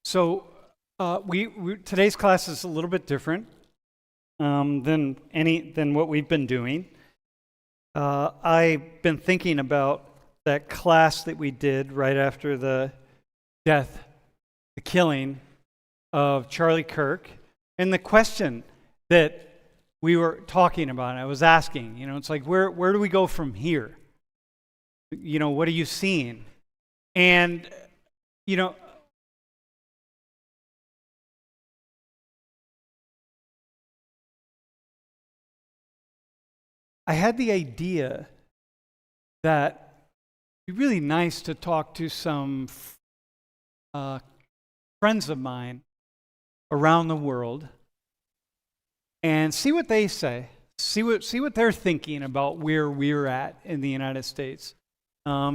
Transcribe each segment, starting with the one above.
So today's class is a little bit different than what we've been doing. I've been thinking about that class that we did right after the killing of Charlie Kirk, and the question that we were talking about. I was asking, it's like, where do we go from here? What are you seeing? And I had the idea that it'd be really nice to talk to some friends of mine around the world and see what they say, see what they're thinking about where we're at in the United States.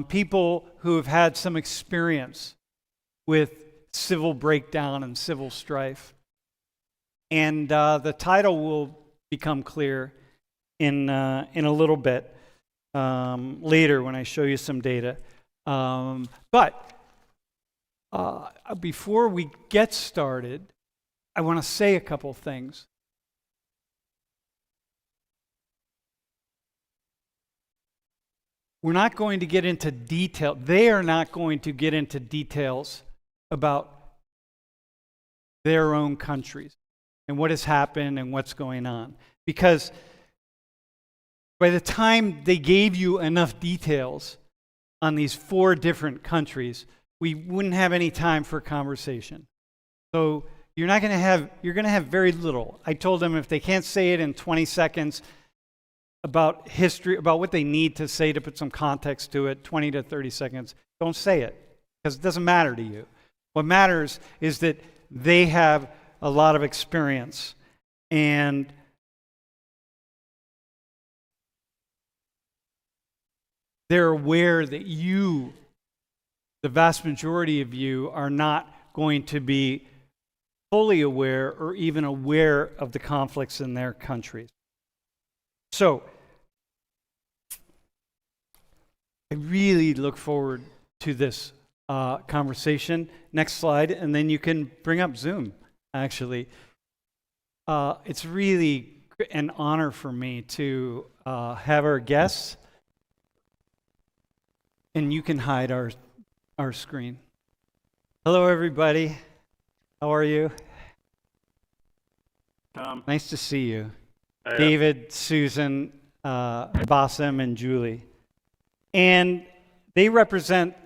People who have had some experience with civil breakdown and civil strife. And the title will become clear in a little bit later when I show you some data. But before we get started, I want to say a couple things. We're not going to get into detail. They are not going to get into details about their own countries and what has happened and what's going on. Because by the time they gave you enough details on these 4 different countries, we wouldn't have any time for conversation. So you're going to have very little. I told them if they can't say it in 20 seconds about history, about what they need to say to put some context to it, 20 to 30 seconds, don't say it, because it doesn't matter to you. What matters is that they have a lot of experience, and they're aware that you, the vast majority of you, are not going to be fully aware or even aware of the conflicts in their countries. So, I really look forward to this conversation. Next slide, and then you can bring up Zoom, actually. It's really an honor for me to have our guests, and you can hide our screen. Hello, everybody. How are you? Nice to see you. David, Susan, Basim, and Yuli. And they represent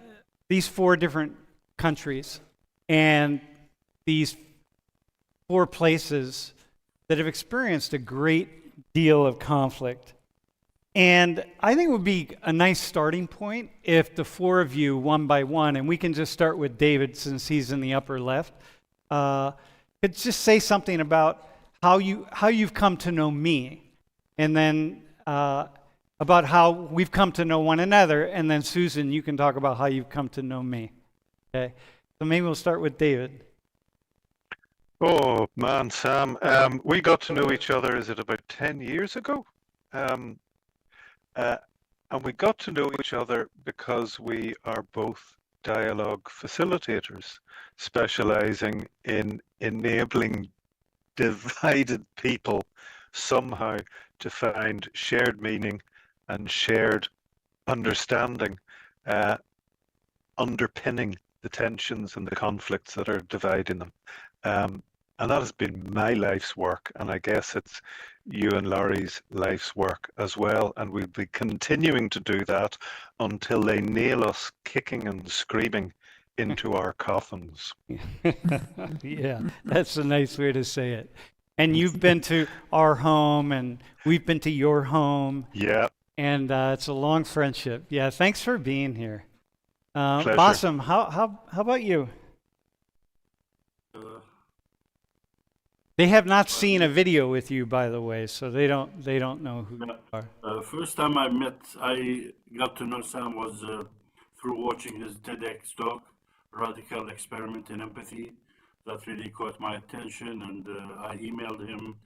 these 4 different countries and these 4 places that have experienced a great deal of conflict. And I think it would be a nice starting point if the 4 of you, one by one, and we can just start with David since he's in the upper left, could just say something about how you've come to know me, and then about how we've come to know one another, and then Susan, you can talk about how you've come to know me. Okay, so maybe we'll start with David. Oh man, Sam, we got to know each other, is it about 10 years ago? And we got to know each other because we are both dialogue facilitators, specializing in enabling divided people somehow to find shared meaning and shared understanding, underpinning the tensions and the conflicts that are dividing them. And that has been my life's work, and I guess it's you and Laurie's life's work as well, and we'll be continuing to do that until they nail us kicking and screaming into our coffins. Yeah, that's a nice way to say it. And you've been to our home, and we've been to your home. Yeah. And it's a long friendship. Yeah, thanks for being here. Pleasure. Basim, how about you? They have not seen a video with you, by the way, so they don't know who you are. First time I got to know Sam was through watching his TEDx talk, Radical Experiment in Empathy. That really caught my attention, and I emailed him,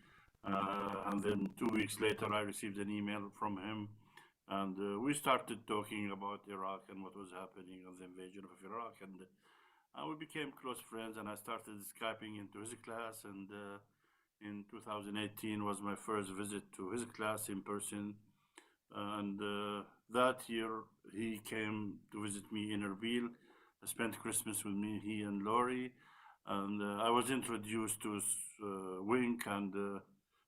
and then 2 weeks later I received an email from him, and we started talking about Iraq and what was happening and the invasion of Iraq, and And we became close friends, and I started Skyping into his class. And in 2018 was my first visit to his class in person. And that year, he came to visit me in Erbil, spent Christmas with me, he and Laurie. And I was introduced to Wink and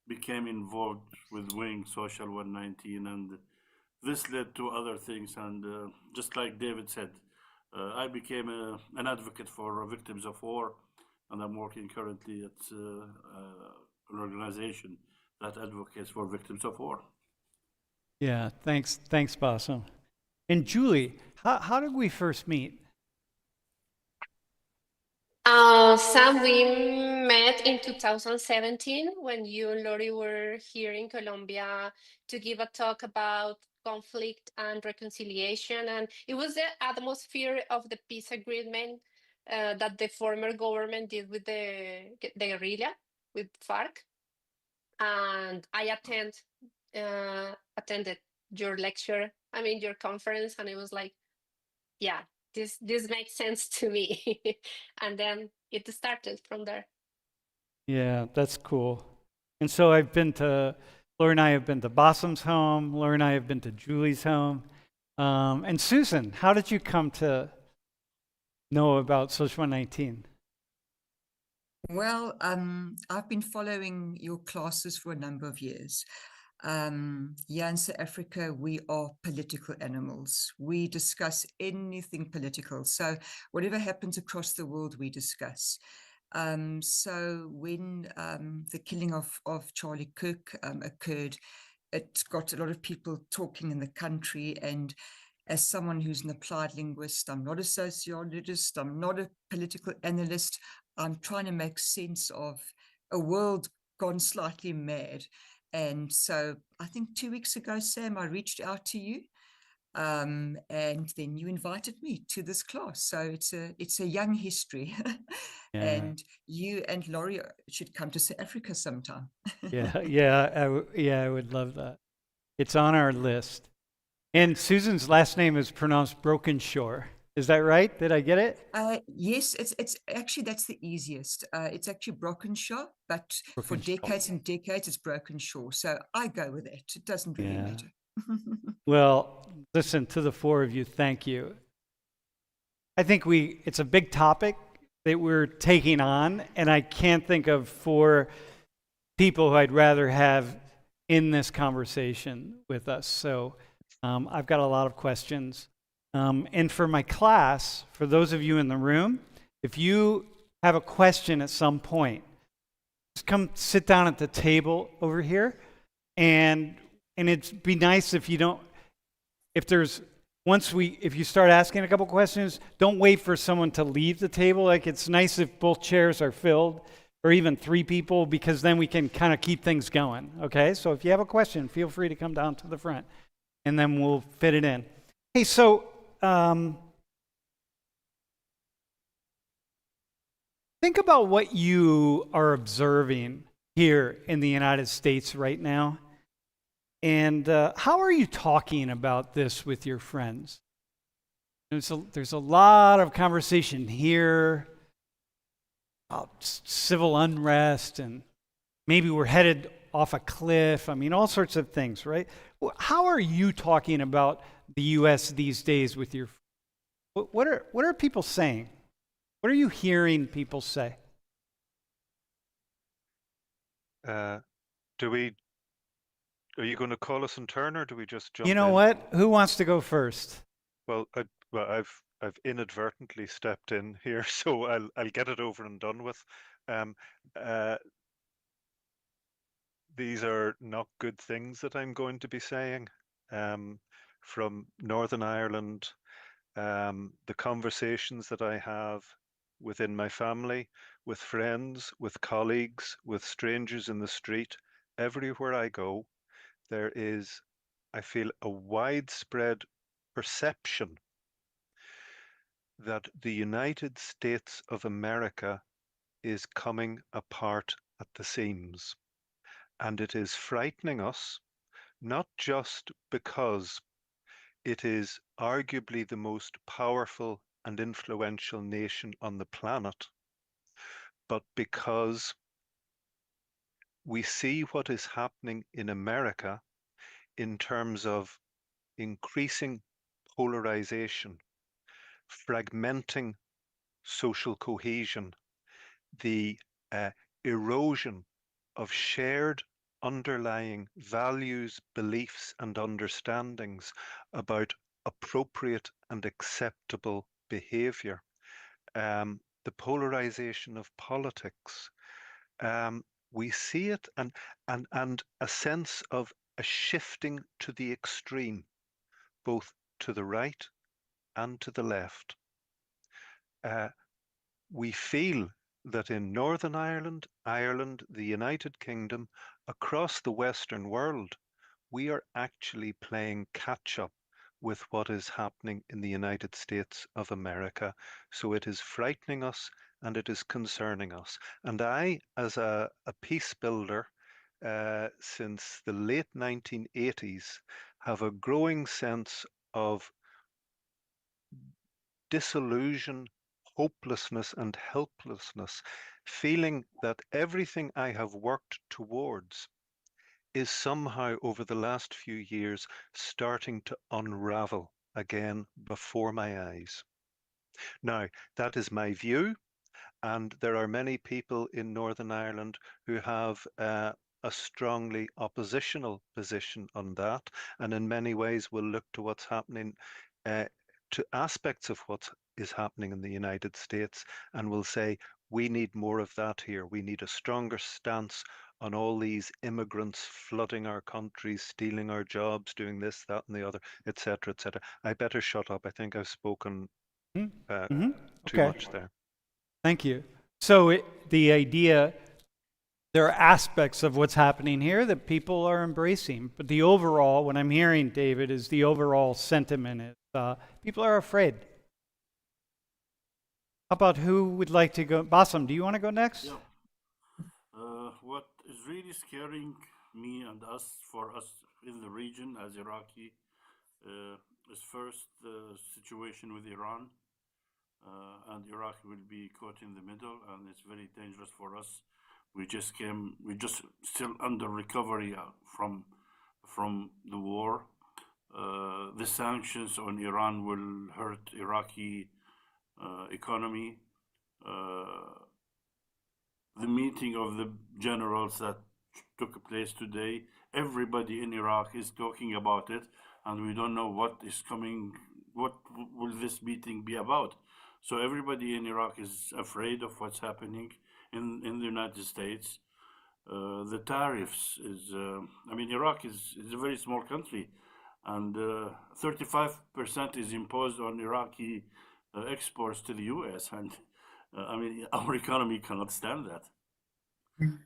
became involved with Wink Social 119. And this led to other things. And just like David said, I became an advocate for victims of war. And I'm working currently at an organization that advocates for victims of war. Yeah, thanks, Basim. And Julie, how did we first meet? Sam, we met in 2017 when you and Lori were here in Colombia to give a talk about conflict and reconciliation. And it was the atmosphere of the peace agreement that the former government did with the guerrilla, with FARC. And I attended your lecture, your conference, and it was like, yeah, this makes sense to me. And then it started from there. Yeah, that's cool. And so Laura and I have been to Basim's home, Laura and I have been to Julie's home. And Susan, how did you come to know about Social 119? Well, I've been following your classes for a number of years. Here in South Africa, we are political animals. We discuss anything political. So whatever happens across the world, we discuss. So when the killing of Charlie Kirk occurred, it got a lot of people talking in the country. And as someone who's an applied linguist, I'm not a sociologist, I'm not a political analyst, I'm trying to make sense of a world gone slightly mad. And so I think 2 weeks ago, Sam, I reached out to you, and then you invited me to this class. So it's a young history. Yeah. And you and Laurie should come to South Africa sometime. I would love that. It's on our list. And Susan's last name is pronounced Brokensha. Is that right? Did I get it? Yes, it's actually, that's the easiest. It's actually Brokensha, but for Brokensha. decades and decades, it's Brokensha. So I go with it. It doesn't really matter. Well, listen, to the four of you, thank you. I think it's a big topic that we're taking on, and I can't think of four people who I'd rather have in this conversation with us. So I've got a lot of questions. And for my class, for those of you in the room, if you have a question at some point, just come sit down at the table over here, and it'd be nice if you don't, if you start asking a couple questions, don't wait for someone to leave the table. Like, it's nice if both chairs are filled, or even three people, because then we can kind of keep things going, okay? So if you have a question, feel free to come down to the front, and then we'll fit it in. Hey, so think about what you are observing here in the United States right now. And how are you talking about this with your friends? There's a lot of conversation here about civil unrest, and maybe we're headed off a cliff. I mean, all sorts of things, right? How are you talking about the U.S. these days with your friends? What are people saying? What are you hearing people say? Are you going to call us in turn, or do we just jump in? You know what? Who wants to go first? Well, I've inadvertently stepped in here, so I'll get it over and done with. These are not good things that I'm going to be saying. From Northern Ireland, the conversations that I have within my family, with friends, with colleagues, with strangers in the street, everywhere I go, there is, I feel, a widespread perception that the United States of America is coming apart at the seams. And it is frightening us, not just because it is arguably the most powerful and influential nation on the planet, but because we see what is happening in America in terms of increasing polarization, fragmenting social cohesion, the erosion of shared underlying values, beliefs, and understandings about appropriate and acceptable behavior, the polarization of politics. We see it, and a sense of a shifting to the extreme, both to the right and to the left. We feel that in Northern Ireland, Ireland, the United Kingdom, across the Western world, we are actually playing catch up with what is happening in the United States of America. So it is frightening us and it is concerning us. And I, as a peace builder since the late 1980s, have a growing sense of disillusion, hopelessness, and helplessness, feeling that everything I have worked towards is somehow over the last few years starting to unravel again before my eyes. Now, that is my view, and there are many people in Northern Ireland who have a strongly oppositional position on that, and in many ways will look to what's happening, to aspects of what is happening in the United States, and will say, we need more of that here. We need a stronger stance on all these immigrants flooding our countries, stealing our jobs, doing this, that, and the other, etc., etc. I better shut up. I think I've spoken too Okay. much there. Thank you. So the idea, there are aspects of what's happening here that people are embracing, but the overall, what I'm hearing, David, is the overall sentiment is people are afraid. How about who would like to go? Basim, do you want to go next? Yeah. What is really scaring me and us, for us in the region as Iraqi, is first the situation with Iran. And Iraq will be caught in the middle, and it's very dangerous for us. We just still under recovery from the war. The sanctions on Iran will hurt Iraqi economy. The meeting of the generals that took place today, everybody in Iraq is talking about it, and we don't know what is coming, what will this meeting be about. So everybody in Iraq is afraid of what's happening in the United States. The tariffs is, Iraq is a very small country, and 35% is imposed on Iraqi exports to the US, and our economy cannot stand that.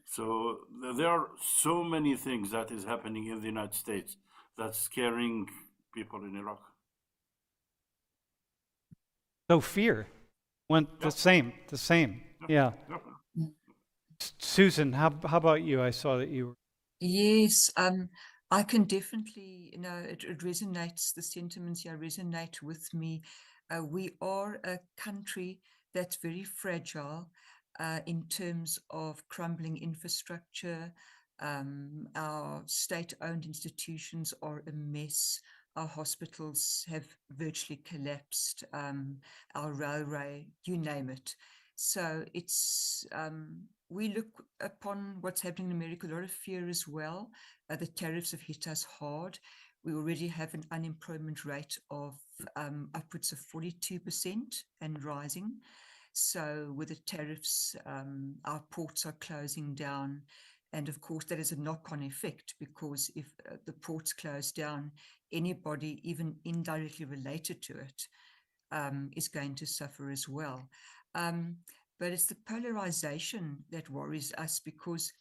So there are so many things that is happening in the United States that's scaring people in Iraq. So fear went the same. Yeah. Susan, how about you? I saw that you were. Yes, I can definitely, it resonates, the sentiments here resonate with me. We are a country that's very fragile in terms of crumbling infrastructure. Our state-owned institutions are a mess. Our hospitals have virtually collapsed. Our railway, you name it. So it's we look upon what's happening in America, a lot of fear as well. The tariffs have hit us hard. We already have an unemployment rate of upwards of 42% and rising. So with the tariffs, our ports are closing down. And of course, that is a knock-on effect, because if the ports close down, anybody even indirectly related to it is going to suffer as well. But it's the polarization that worries us, because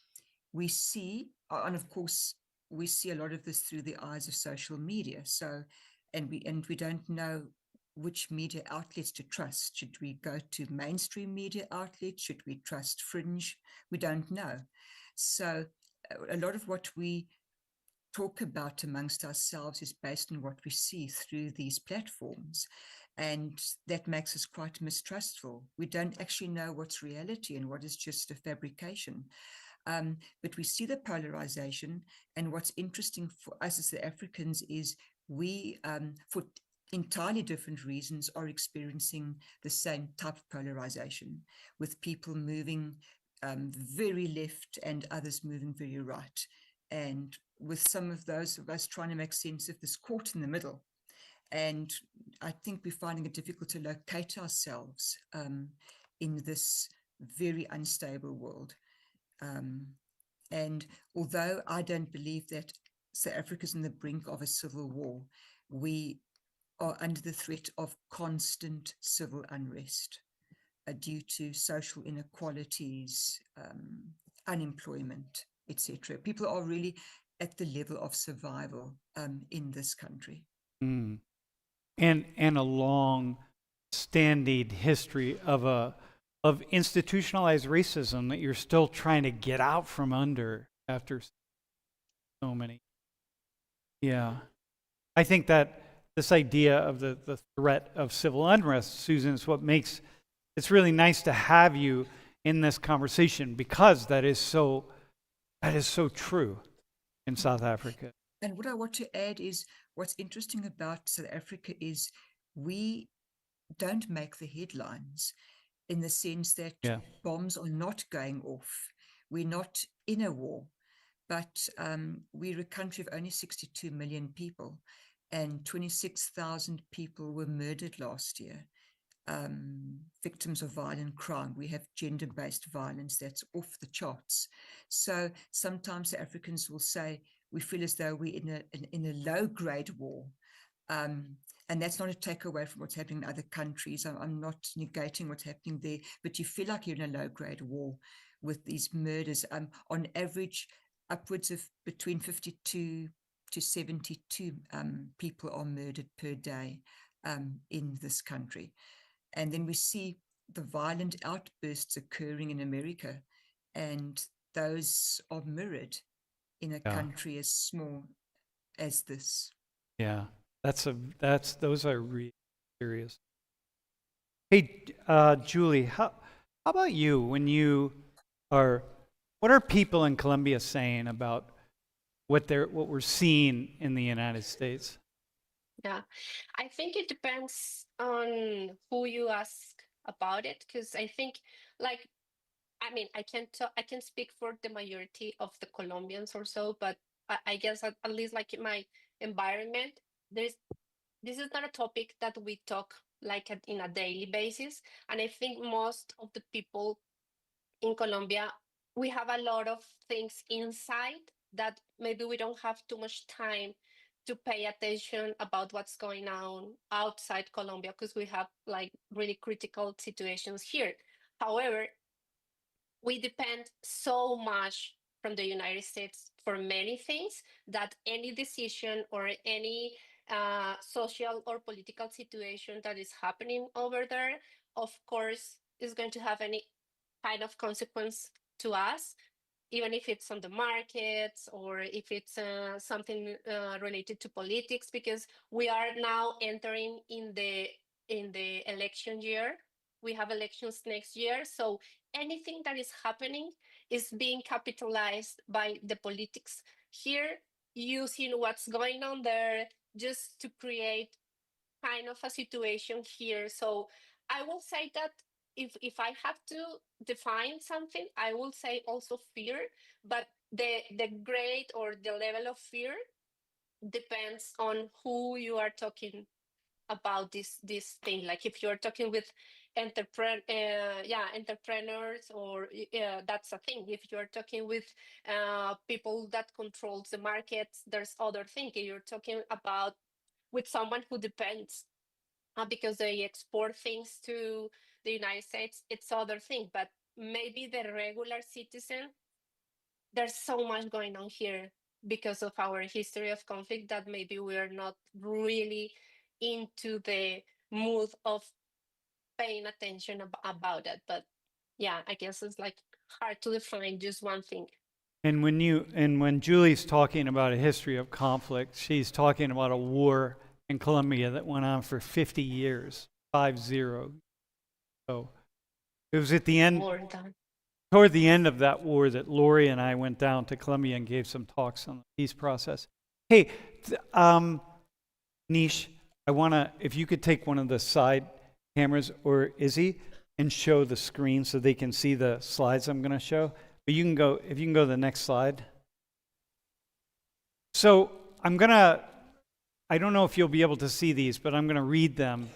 we see, and of course, we see a lot of this through the eyes of social media. So, and we don't know which media outlets to trust. Should we go to mainstream media outlets? Should we trust fringe? We don't know. So a lot of what we talk about amongst ourselves is based on what we see through these platforms. And that makes us quite mistrustful. We don't actually know what's reality and what is just a fabrication. But we see the polarization. And what's interesting for us as the Africans is we, for entirely different reasons, are experiencing the same type of polarization, with people moving very left and others moving very right. And with some of those of us trying to make sense of this caught in the middle. And I think we're finding it difficult to locate ourselves in this very unstable world. And although I don't believe that South Africa is on the brink of a civil war, we are under the threat of constant civil unrest due to social inequalities, unemployment, etc. People are really at the level of survival in this country. Mm. And a long-standing history of institutionalized racism that you're still trying to get out from under after so many. Yeah. I think that this idea of the threat of civil unrest, Susan, is what makes it's really nice to have you in this conversation, because that is so true in South Africa. And what I want to add is what's interesting about South Africa is we don't make the headlines, in the sense that bombs are not going off. We're not in a war, but we're a country of only 62 million people, and 26,000 people were murdered last year. Victims of violent crime. We have gender-based violence that's off the charts. So sometimes the Africans will say, we feel as though we're in a low-grade war. And that's not a takeaway from what's happening in other countries. I'm not negating what's happening there, but you feel like you're in a low-grade war with these murders. On average, upwards of between 52 to 72 people are murdered per day in this country. And then we see the violent outbursts occurring in America, and those are mirrored in a country as small as this. Yeah, those are really serious. Hey, Julie, how about you? What are people in Colombia saying about what we're seeing in the United States? Yeah, I think it depends on who you ask about it, because I think, like, I mean, I can speak for the majority of the Colombians or so, but I guess at least like in my environment, this is not a topic that we talk like in a daily basis, and I think most of the people in Colombia, we have a lot of things inside that maybe we don't have too much time to pay attention about what's going on outside Colombia, because we have like really critical situations here. However, we depend so much from the United States for many things that any decision or any social or political situation that is happening over there, of course, is going to have any kind of consequence to us, even if it's on the markets or if it's something related to politics, because we are now entering in the election year. We have elections next year, so anything that is happening is being capitalized by the politics here, using what's going on there just to create kind of a situation here. So I will say that if I have to define something, I will say also fear, but the grade or the level of fear depends on who you are talking about this thing. Like if you're talking with entrepreneurs, or that's a thing. If you're talking with people that controls the markets, there's other thing. If you're talking about with someone who depends because they export things to the United States, it's other thing. But maybe the regular citizen, there's so much going on here because of our history of conflict that maybe we're not really into the mood of paying attention about it. But yeah, I guess it's like hard to define just one thing. And when Julie's talking about a history of conflict, she's talking about a war in Colombia that went on for 50 years, 50. So it was at the end, More than. toward the end of that war, that Lori and I went down to Colombia and gave some talks on the peace process. Hey, Nish, I want to, if you could take one of the side cameras, or Izzy, and show the screen so they can see the slides I'm going to show. But you can go, if you can go to the next slide. So I don't know if you'll be able to see these, but I'm going to read them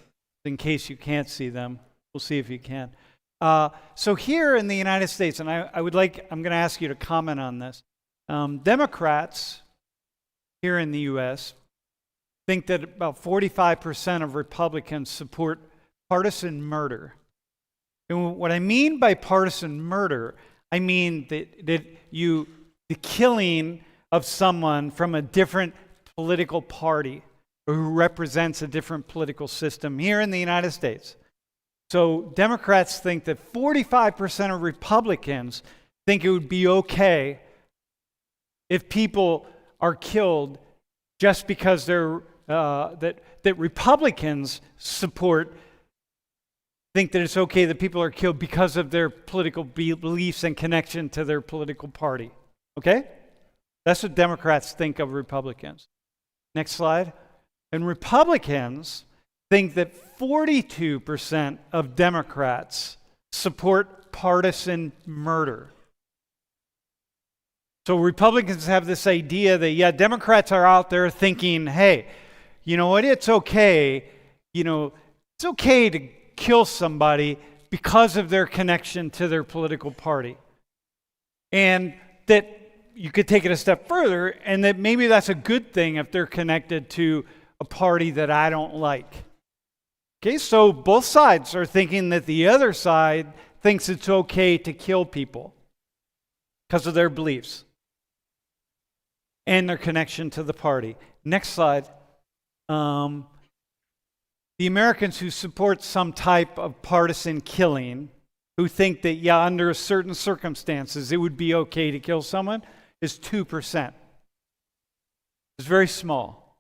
in case you can't see them. We'll see if you can. So here in the United States, and I'm going to ask you to comment on this. Democrats here in the U.S. think that about 45% of Republicans support partisan murder. And what I mean by partisan murder, I mean that the killing of someone from a different political party or who represents a different political system here in the United States. So Democrats think that 45% of Republicans think it would be okay if people are killed just because that Republicans think that it's okay that people are killed because of their political beliefs and connection to their political party. Okay? That's what Democrats think of Republicans. Next slide. And Republicans think that 42% of Democrats support partisan murder. So Republicans have this idea that, yeah, Democrats are out there thinking, hey, you know what, it's okay, it's okay to kill somebody because of their connection to their political party. And that you could take it a step further, and that maybe that's a good thing if they're connected to a party that I don't like. Okay, so both sides are thinking that the other side thinks it's okay to kill people because of their beliefs and their connection to the party. Next slide. The Americans who support some type of partisan killing, who think that, yeah, under certain circumstances it would be okay to kill someone, is 2%. It's very small.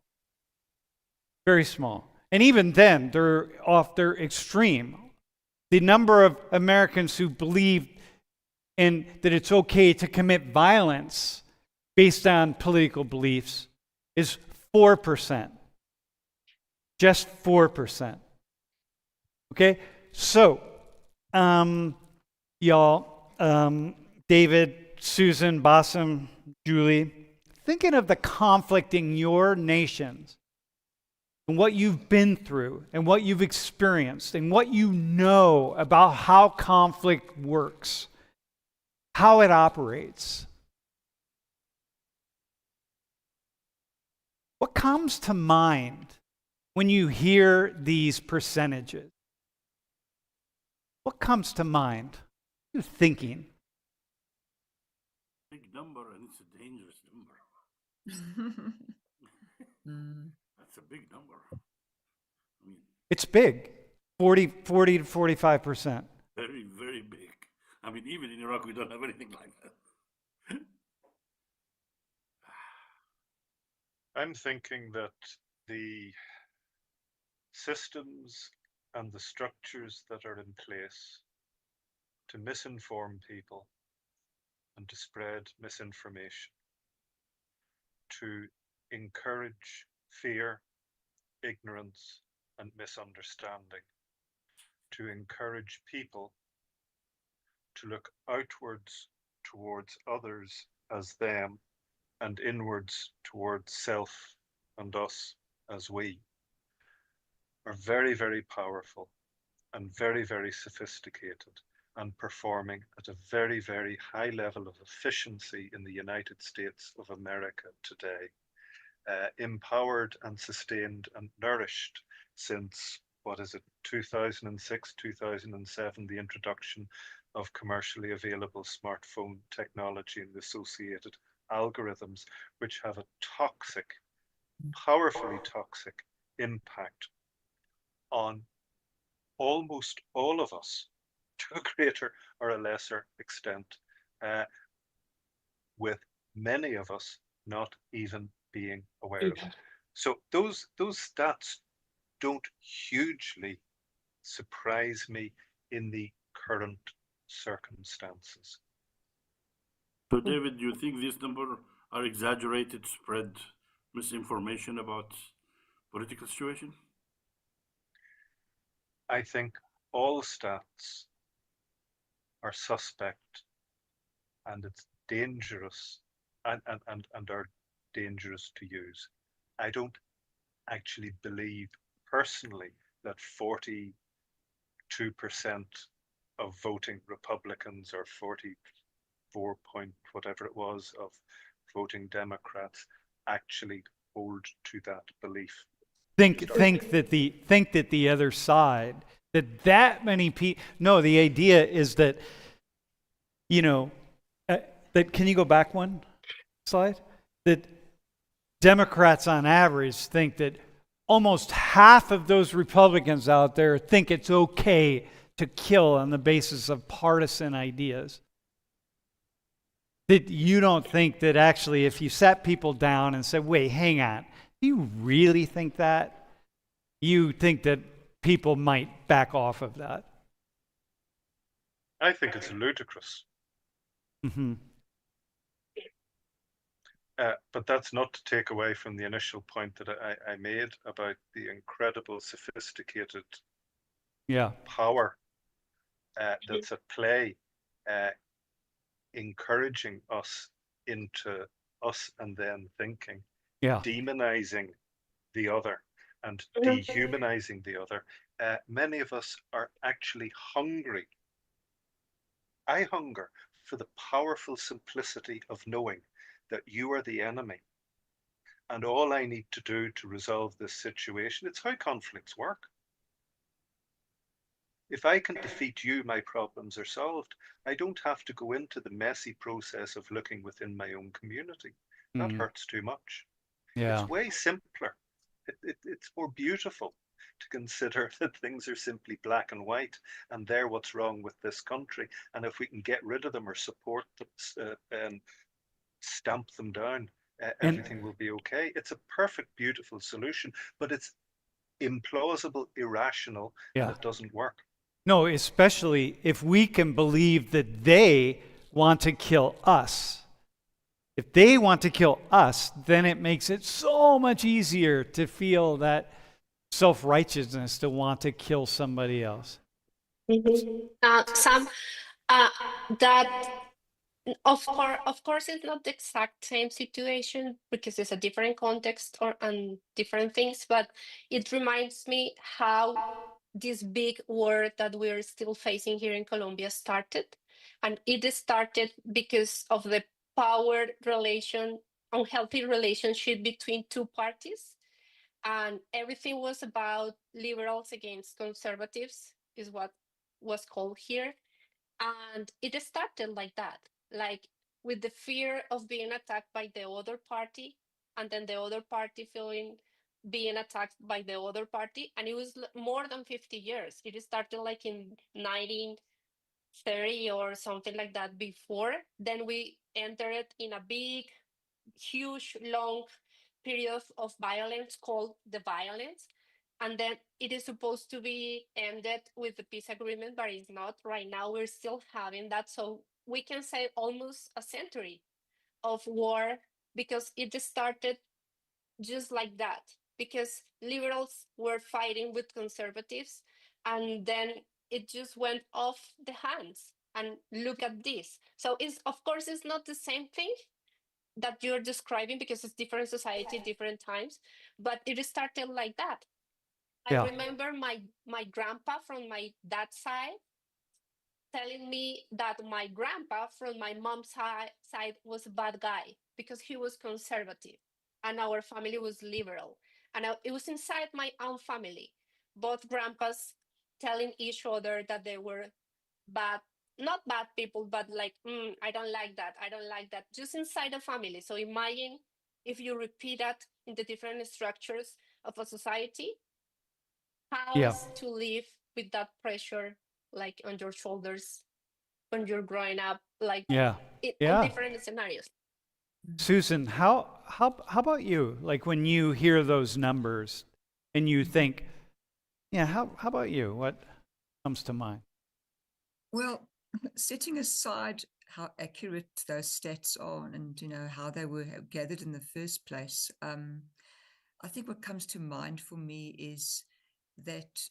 Very small. And even then, they're extreme. The number of Americans who believe that it's okay to commit violence based on political beliefs is 4%. Just 4%. Okay? So, y'all, David, Susan, Basim, Yuli, thinking of the conflict in your nations and what you've been through and what you've experienced and what you know about how conflict works, how it operates. What comes to mind when you hear these percentages? What comes to mind? What are you thinking? Big number, and it's a dangerous number. That's a big number. I mean, It's big. 40 to 45%. very, very big. I mean, even in Iraq, we don't have anything like that. I'm thinking that the systems and the structures that are in place to misinform people and to spread misinformation, to encourage fear, ignorance, and misunderstanding, to encourage people to look outwards towards others as them and inwards towards self and us as we, are very, very powerful and very, very sophisticated and performing at a very, very high level of efficiency in the United States of America today, empowered and sustained and nourished since, 2006, 2007, the introduction of commercially available smartphone technology and the associated algorithms, which have a toxic, powerfully toxic impact on almost all of us to a greater or a lesser extent, with many of us not even being aware of it. So those stats don't hugely surprise me in the current circumstances. So, David, do you think these numbers are exaggerated to spread misinformation about political situation? I think all stats are suspect, and it's dangerous and are dangerous to use. I don't actually believe personally that 42% of voting Republicans or 44 point whatever it was of voting Democrats actually hold to that belief. Think that the other side, that many people. No, the idea is that, you know, that, can you go back one slide? That Democrats on average think that almost half of those Republicans out there think it's okay to kill on the basis of partisan ideas. That you don't think that actually, if you sat people down and said, wait, hang on, do you really think that? You think that people might back off of that? I think it's ludicrous. Mm-hmm. But that's not to take away from the initial point that I made about the incredible sophisticated power that's at play, encouraging us into us and then thinking, demonizing the other and dehumanizing the other. Many of us are actually hungry. I hunger for the powerful simplicity of knowing that you are the enemy. And all I need to do to resolve this situation, it's how conflicts work. If I can defeat you, my problems are solved. I don't have to go into the messy process of looking within my own community. That hurts too much. It's way simpler. It's more beautiful to consider that things are simply black and white, and they're what's wrong with this country. And if we can get rid of them or support them and stamp them down, everything will be okay. It's a perfect, beautiful solution, but it's implausible, irrational, and it doesn't work. No, especially if we can believe that they want to kill us. If they want to kill us, then it makes it so much easier to feel that self-righteousness to want to kill somebody else. Sam, that of course, it's not the exact same situation because it's a different context and different things, but it reminds me how this big war that we're still facing here in Colombia started. And it started because of the power relation, unhealthy relationship between two parties. And everything was about liberals against conservatives, is what was called here. And it started like that, like with the fear of being attacked by the other party, and then the other party feeling being attacked by the other party. And it was more than 50 years. It started like in 1930 or something like that before. Then we entered in a big, huge, long period of violence called the violence. And then it is supposed to be ended with the peace agreement, but it's not. Right now, we're still having that. So we can say almost a century of war because it started just like that, because liberals were fighting with conservatives, and then it just went off the hands. And look at this. So it's, of course, it's not the same thing that you're describing because it's different society, different times, but it started like that. I remember my grandpa from my dad's side telling me that my grandpa from my mom's side was a bad guy because he was conservative and our family was liberal. And it was inside my own family, both grandpas telling each other that they were bad, not bad people, but like, I don't like that. I don't like that. Just inside the family. So imagine if you repeat that in the different structures of a society, how is to live with that pressure like on your shoulders when you're growing up, like in, on different scenarios. Susan, how about you? Like when you hear those numbers and you think, yeah, how about you? What comes to mind? Well, setting aside how accurate those stats are and how they were gathered in the first place, I think what comes to mind for me is that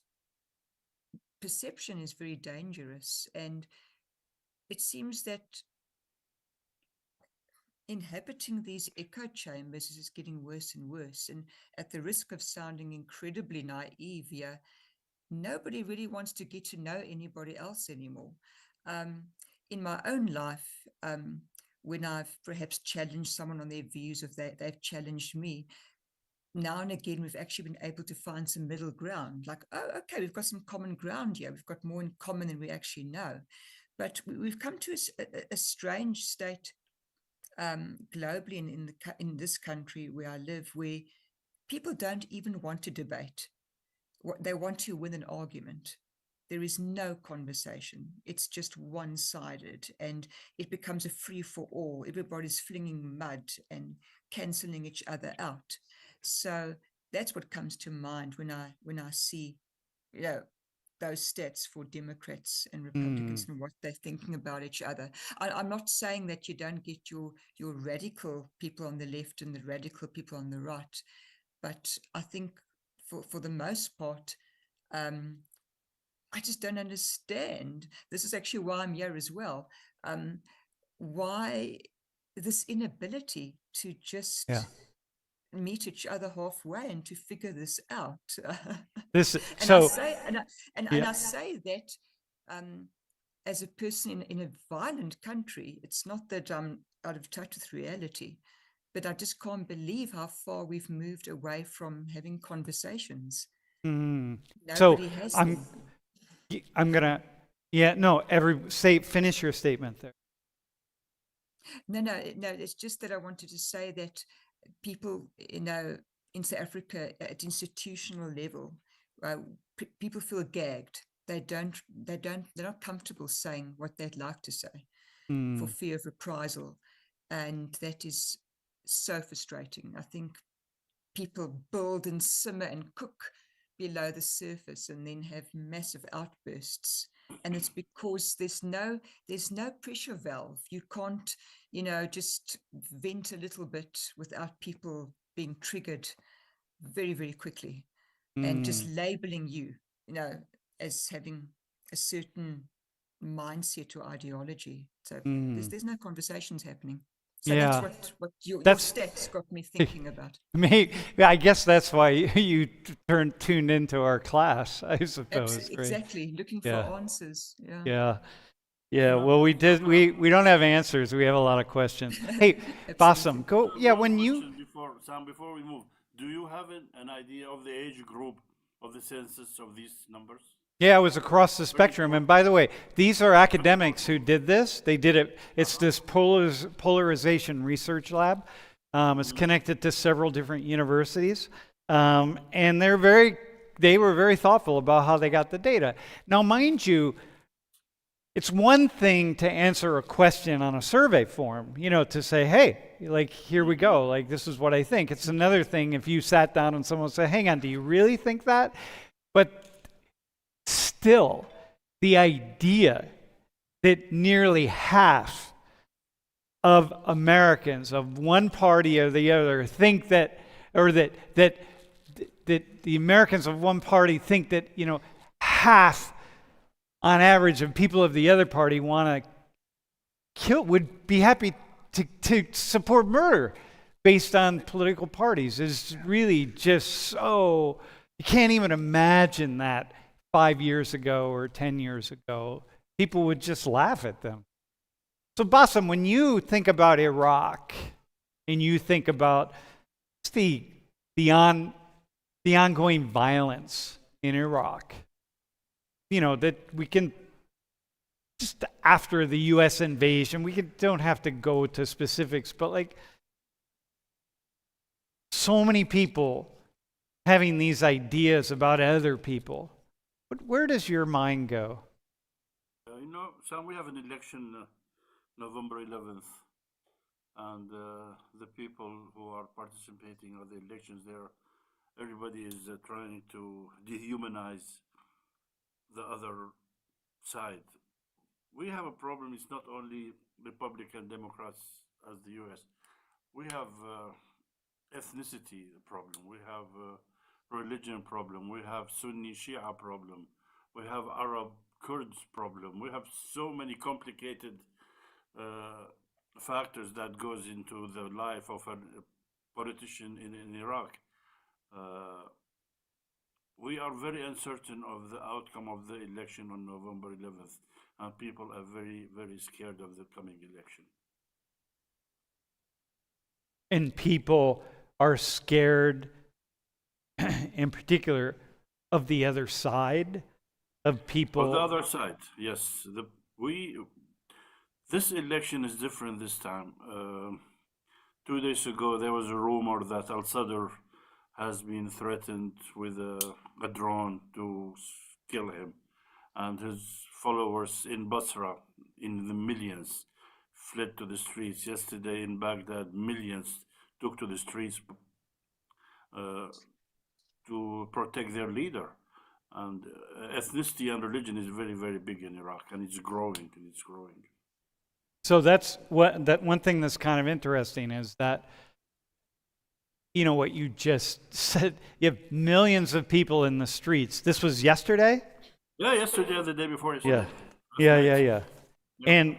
perception is very dangerous, and it seems that inhabiting these echo chambers is getting worse and worse. And at the risk of sounding incredibly naive here, nobody really wants to get to know anybody else anymore. In my own life, when I've perhaps challenged someone on their views, if they've challenged me, now and again, we've actually been able to find some middle ground. Like, oh, okay, we've got some common ground here. We've got more in common than we actually know. But we've come to a strange state globally in this country where I live, where people don't even want to debate. They want to win an argument. There is no conversation. It's just one-sided, and it becomes a free-for-all. Everybody's flinging mud and cancelling each other out. So that's what comes to mind when I see, those stats for Democrats and Republicans and what they're thinking about each other. I'm not saying that you don't get your radical people on the left and the radical people on the right, but I think for the most part, I just don't understand. This is actually why I'm here as well. Why this inability to just meet each other halfway and to figure this out. I say that as a person in a violent country. It's not that I'm out of touch with reality, but I just can't believe how far we've moved away from having conversations. Nobody has them. I'm gonna, finish your statement there. No. It's just that I wanted to say that people, in South Africa at institutional level, people feel gagged. They're not comfortable saying what they'd like to say for fear of reprisal, and that is so frustrating. I think people build and simmer and cook below the surface and then have massive outbursts, and it's because there's no pressure valve. You can't just vent a little bit without people being triggered very, very quickly and just labeling you as having a certain mindset or ideology. So there's no conversations happening. So that's what your stats got me thinking about. I guess that's why you tuned into our class, I suppose. Exactly, looking for answers. Yeah. Well, we don't have answers. We have a lot of questions. Hey, Basim, go. Yeah, when you before we move, do you have an idea of the age group of the census of these numbers? Yeah, it was across the spectrum. And by the way, these are academics who did this. They did it. It's this polarization research lab. It's connected to several different universities. And they were very thoughtful about how they got the data. Now, mind you, it's one thing to answer a question on a survey form, to say, hey, like, here we go. Like, this is what I think. It's another thing if you sat down and someone said, hang on, do you really think that? But still, the idea that nearly half of Americans of one party or the other think that, or that the Americans of one party think that, half on average of people of the other party want to would be happy to support murder based on political parties is really just so, you can't even imagine that 5 years ago or 10 years ago. People would just laugh at them. So Basim, when you think about Iraq and you think about the ongoing violence in Iraq, that we can, just after the U.S. invasion, don't have to go to specifics, but like so many people having these ideas about other people, where does your mind go? Sam, we have an election November 11th. and the people who are participating in the elections there, everybody is trying to dehumanize the other side. We have a problem. It's not only Republican Democrats as the U.S. We have ethnicity problem. We have religion problem. We have Sunni Shia problem. We have Arab Kurds problem. We have so many complicated factors that goes into the life of a politician in Iraq. Uh, we are very uncertain of the outcome of the election on November 11th, and people are very, very scared of the coming election. And people are scared, in particular, of the other side, of people. On the other side, yes. This election is different this time. 2 days ago, there was a rumor that al-Sadr has been threatened with a drone to kill him. And his followers in Basra, in the millions, fled to the streets. Yesterday in Baghdad, millions took to the streets to protect their leader. And ethnicity and religion is very, very big in Iraq, and it's growing, and it's growing. So that's that one thing that's kind of interesting is that, you know, what you just said, you have millions of people in the streets. This was yesterday? Yeah, yesterday or the day before Yeah. yesterday. Yeah.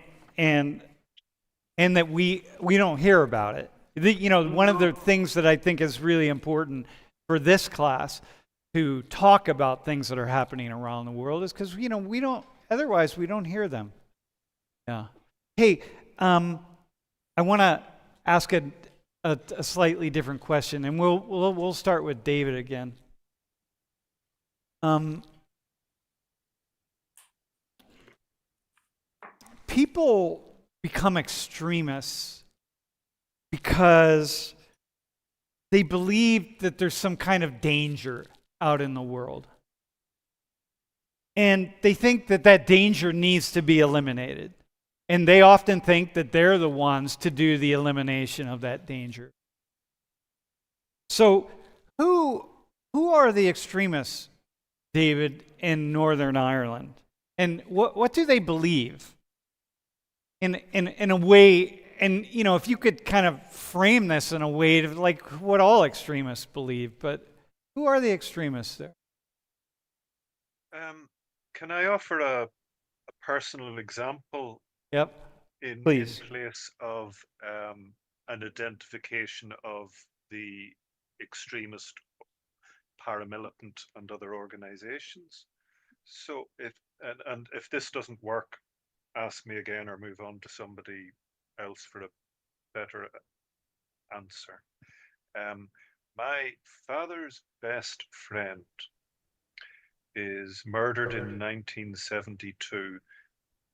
And that we don't hear about it. You know, one of the things that I think is really important for this class to talk about things that are happening around the world is because, you know, otherwise we don't hear them. Yeah. Hey, I want to ask a slightly different question, and we'll start with David again. People become extremists because they believe that there's some kind of danger out in the world. And they think that that danger needs to be eliminated. And they often think that they're the ones to do the elimination of that danger. So who are the extremists, David, in Northern Ireland? And what do they believe? In a way, and you know, if you could kind of frame this in a way to like what all extremists believe, but who are the extremists there? Can I offer a personal example? Yep. In Please. place of an identification of the extremist, paramilitant, and other organizations. So if this doesn't work, ask me again or move on to somebody else for a better answer. My father's best friend is murdered in 1972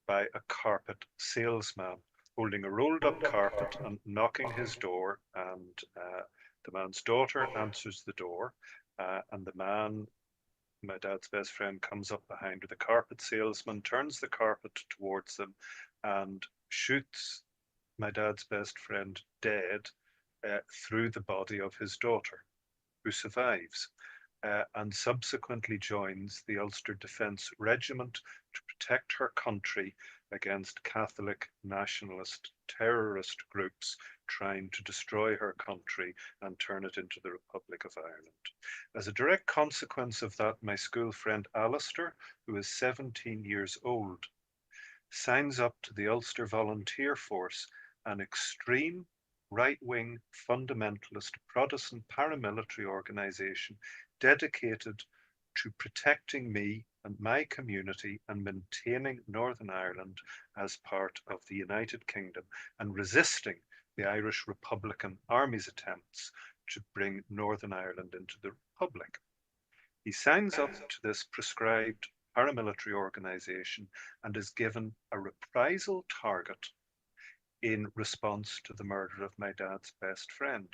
by a carpet salesman holding a rolled up carpet and knocking his door, and the man's daughter answers the door, and the man, my dad's best friend, comes up behind the carpet salesman, turns the carpet towards them, and shoots my dad's best friend dead through the body of his daughter, who survives. And subsequently joins the Ulster Defence Regiment to protect her country against Catholic nationalist terrorist groups trying to destroy her country and turn it into the Republic of Ireland. As a direct consequence of that, my school friend Alistair, who is 17 years old, signs up to the Ulster Volunteer Force, an extreme right-wing fundamentalist Protestant paramilitary organisation dedicated to protecting me and my community and maintaining Northern Ireland as part of the United Kingdom and resisting the Irish Republican Army's attempts to bring Northern Ireland into the Republic. He signs up to this prescribed paramilitary organisation and is given a reprisal target in response to the murder of my dad's best friend.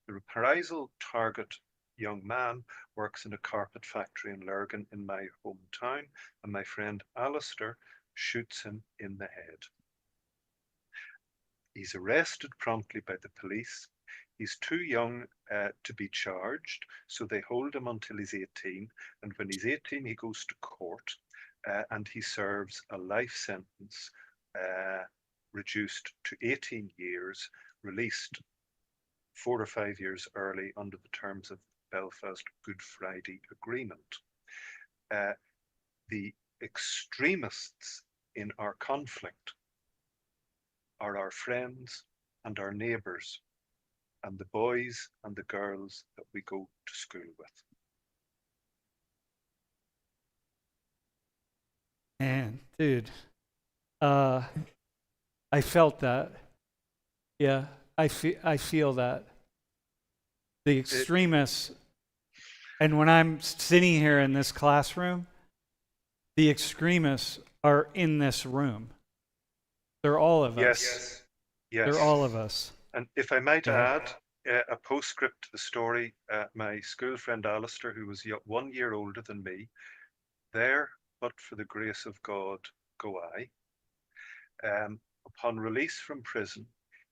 The reprisal target young man works in a carpet factory in Lurgan in my hometown, and my friend Alistair shoots him in the head. He's arrested promptly by the police. He's too young to be charged, so they hold him until he's 18. And when he's 18, he goes to court and he serves a life sentence reduced to 18 years, released 4 or 5 years early under the terms of Belfast Good Friday Agreement. The extremists in our conflict are our friends and our neighbours and the boys and the girls that we go to school with. Man, dude, I felt that. Yeah, I feel that. The extremists, and when I'm sitting here in this classroom, the extremists are in this room. They're all of us. Yes. They're all of us. And if I might add a postscript to the story, my school friend Alistair, who was 1 year older than me, there, but for the grace of God, go I. Upon release from prison,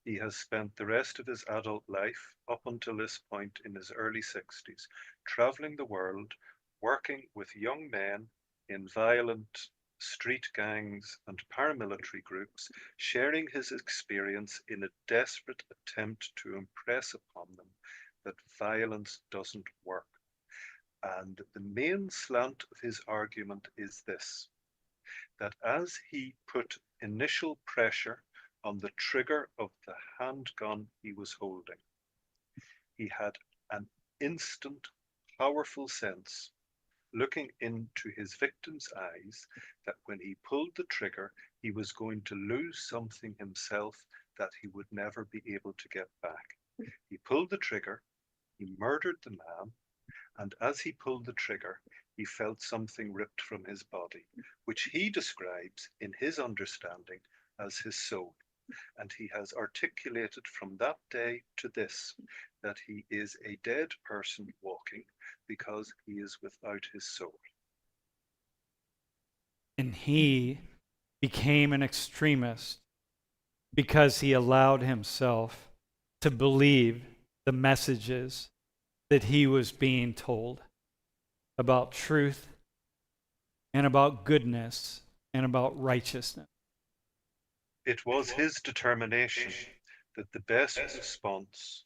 he has spent the rest of his adult life, up until this point in his early 60s, traveling the world, working with young men in violent street gangs and paramilitary groups, sharing his experience in a desperate attempt to impress upon them that violence doesn't work. And the main slant of his argument is this, that as he put initial pressure on the trigger of the handgun he was holding, he had an instant, powerful sense, looking into his victim's eyes, that when he pulled the trigger, he was going to lose something himself that he would never be able to get back. He pulled the trigger, he murdered the man, and as he pulled the trigger, he felt something ripped from his body, which he describes in his understanding as his soul. And he has articulated from that day to this that he is a dead person walking because he is without his soul. And he became an extremist because he allowed himself to believe the messages that he was being told about truth and about goodness and about righteousness. It was his determination that the best response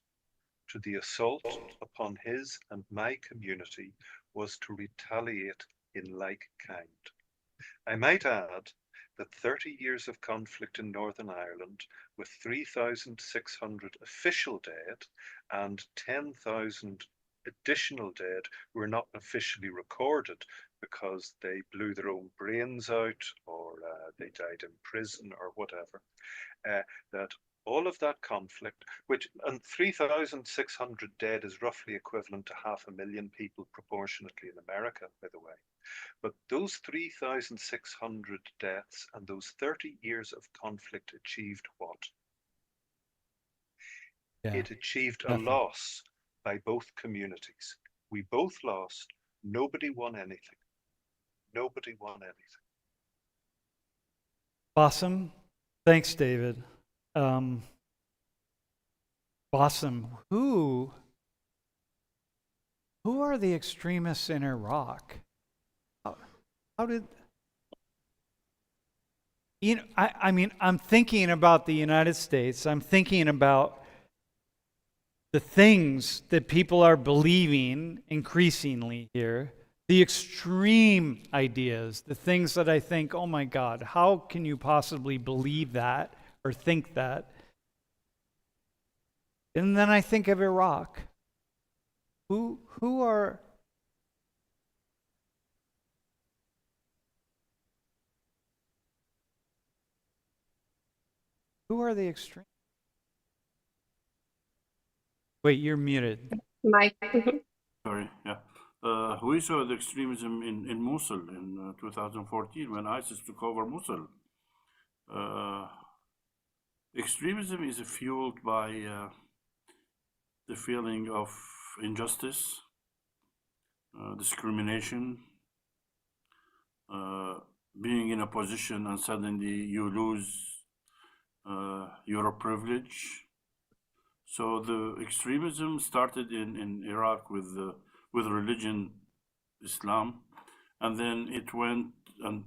to the assault upon his and my community was to retaliate in like kind. I might add that 30 years of conflict in Northern Ireland, with 3,600 official dead and 10,000 additional dead who were not officially recorded because they blew their own brains out or they died in prison or whatever, that all of that conflict, which, and 3,600 dead is roughly equivalent to 500,000 people proportionately in America, by the way. But those 3,600 deaths and those 30 years of conflict achieved what? Yeah. It achieved Nothing. a loss by both communities. We both lost. Nobody won anything. Nobody won anything. Basim, thanks, David. Basim, who are the extremists in Iraq? How did you know? I mean, I'm thinking about the United States. I'm thinking about the things that people are believing increasingly here, the extreme ideas, the things that I think, oh my God, how can you possibly believe that or think that? And then I think of Iraq. Who are the extreme? Wait, you're muted. Mike. Sorry, yeah. We saw the extremism in Mosul in 2014 when ISIS took over Mosul. Extremism is fueled by the feeling of injustice, discrimination, being in a position and suddenly you lose Euro privilege. So the extremism started in Iraq with religion, Islam, and then it went and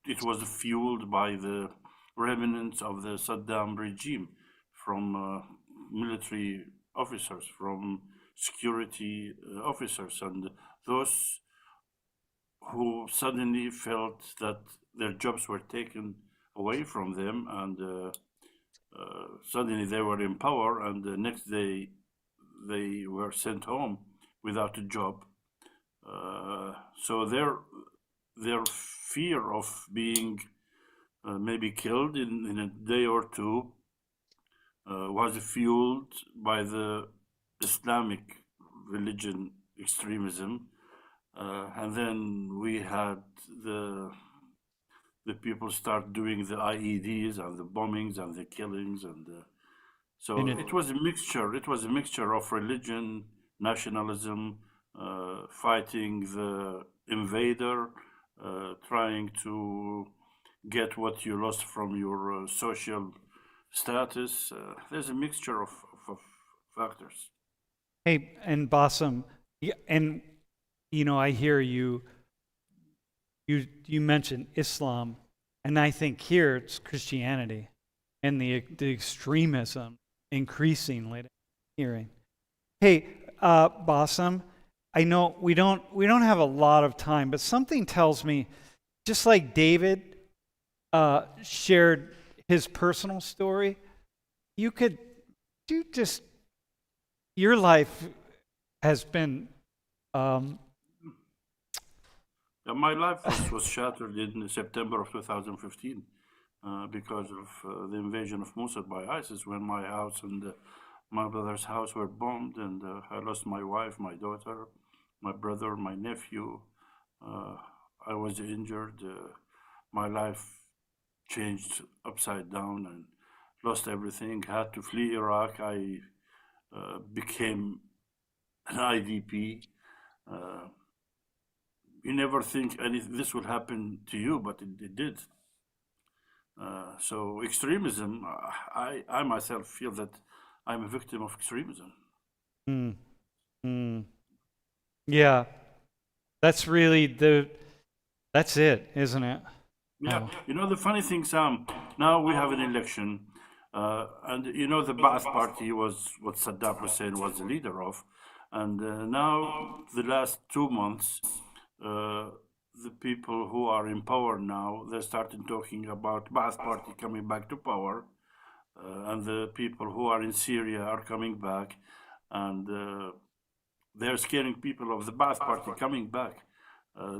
it was fueled by the remnants of the Saddam regime, from military officers, from security officers, and those who suddenly felt that their jobs were taken away from them, and suddenly they were in power, and the next day they were sent home without a job. So their fear of being maybe killed in a day or two was fueled by the Islamic religion extremism, and then we had the people start doing the IEDs and the bombings and the killings, and so And it was a mixture. It was a mixture of religion, nationalism, fighting the invader, trying to get what you lost from your social status. There's a mixture of factors. Hey, and Basim, and I hear you mentioned Islam, and I think here it's Christianity and the extremism increasingly hearing. Hey, Basim, I know we don't have a lot of time, but something tells me, just like David shared his personal story, your life has been My life was shattered in September of 2015 because of the invasion of Mosul by ISIS, when my house and my brother's house were bombed, and I lost my wife, my daughter, my brother, my nephew. I was injured. My life changed upside down and lost everything. Had to flee Iraq. I became an IDP. You never think this will happen to you, but it did. So extremism, I myself feel that I'm a victim of extremism. Yeah, that's really that's it, isn't it? Yeah, the funny thing, Sam, now we have an election, and the Ba'ath Party was what Saddam Hussein was the leader of, and now the last 2 months, the people who are in power now, they started talking about Ba'ath Party coming back to power, and the people who are in Syria are coming back, and they're scaring people of the Ba'ath Party coming back.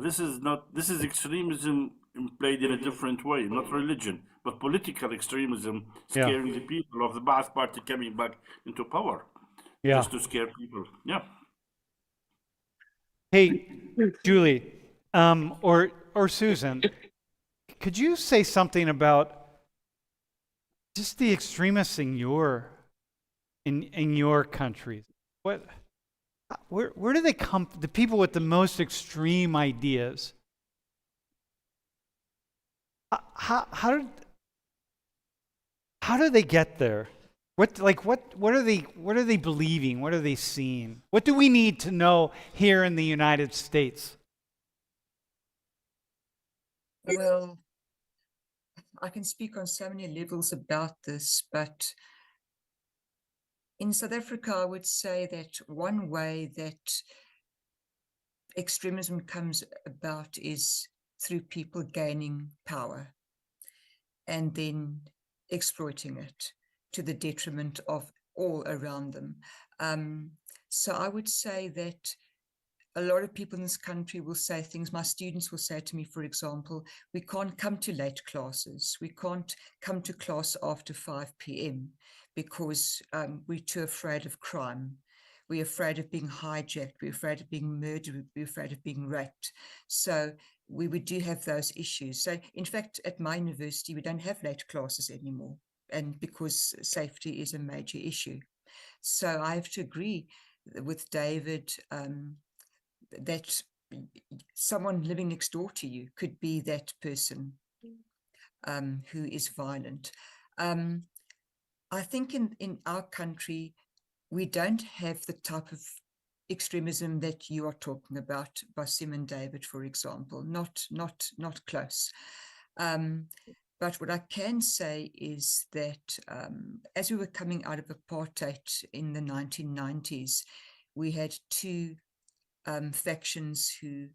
This is extremism played in a different way, not religion, but political extremism, scaring the people of the Ba'ath Party coming back into power, just to scare people. Yeah. Hey, Julie, or Susan, could you say something about just the extremists in your countries? Where do they come? The people with the most extreme ideas. How do they get there? What are they believing? What are they seeing? What do we need to know here in the United States? Well, I can speak on so many levels about this, but in South Africa, I would say that one way that extremism comes about is through people gaining power and then exploiting it to the detriment of all around them. So I would say that a lot of people in this country will say things. My students will say to me, for example, we can't come to late classes. We can't come to class after 5 p.m. because we're too afraid of crime. We're afraid of being hijacked. We're afraid of being murdered. We're afraid of being raped. So we do have those issues. So in fact, at my university, we don't have late classes anymore, and because safety is a major issue. So I have to agree with David that someone living next door to you could be that person who is violent. I think in our country, we don't have the type of extremism that you are talking about, Basim and David, for example, not close. But what I can say is that as we were coming out of apartheid in the 1990s, we had two factions who